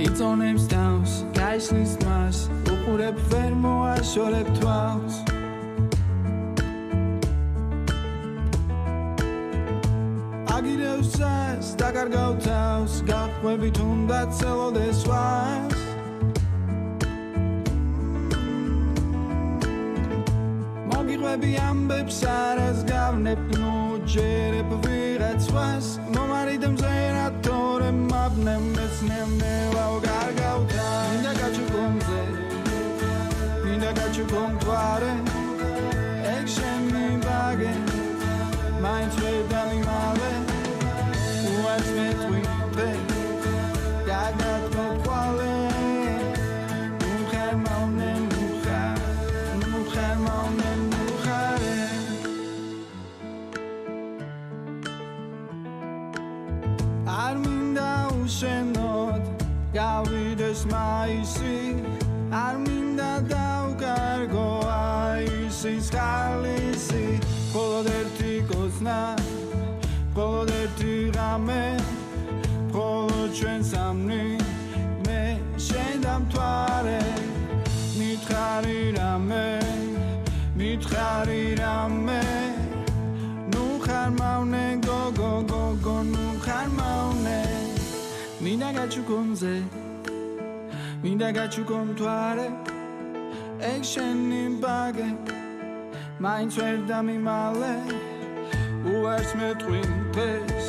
იწონებს თავს გაისლის მას უყურებ ვერ მოაშორებ თვალს აგირევს წას დაკარგავ თავს გაყვები თუნდაც ცელოდეს ვას მოგიყვები ამბებს არას გავნებ ნუ ჯერებ ვიღაცვას მომარიდ მზერა თორემ მაბნემ მეცნემელავ გარგავ თავს მინდა გაჩუქომზე მინდა გაჩუქომთვარე ეგ შენი ბაგე მაინც ვერ დამიმალე უარს მეტყვი გაგათმოყვალე ნუ ხარ მავნე ნუ ხარ მავნე ნუ ხარე არ მინდა უშენოდ გავიდეს მაისი არ მინდა დავკარგო აისის ხალისი მხოლოდ ერთი კოცნა მხოლოდ ერთი ღამე მხოლოდ ჩვენ სამნი მე შენ დამთვარე მითხარი რამე ნუ ხარ მავნე გოგო ნუ ხარ მავნე მინდა გაჩუქომზე მინდა გაჩუქომთვარე ეგ შენი ბაგე მაინც ვერ დამიმალე უარს მეტყვი დღეს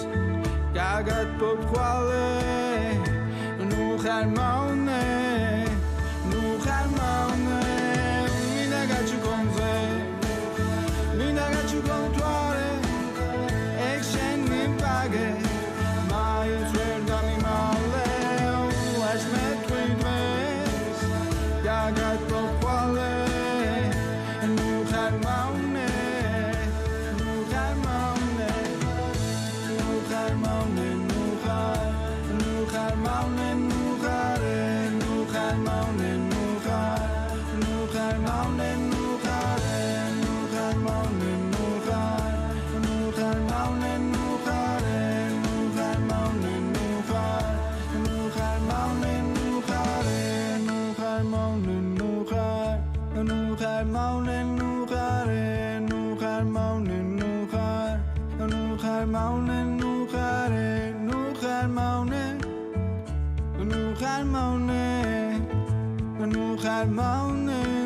გაგათმოყვალე ნუ ხარ მავნე მინდა გაჩუქომზე მინდა გაჩუქომთვარე ეგ შენი ბაგე მაინც ვერ დამიმალე უარს მეტყვი დღეს გაგათმოყვალე nu khar maune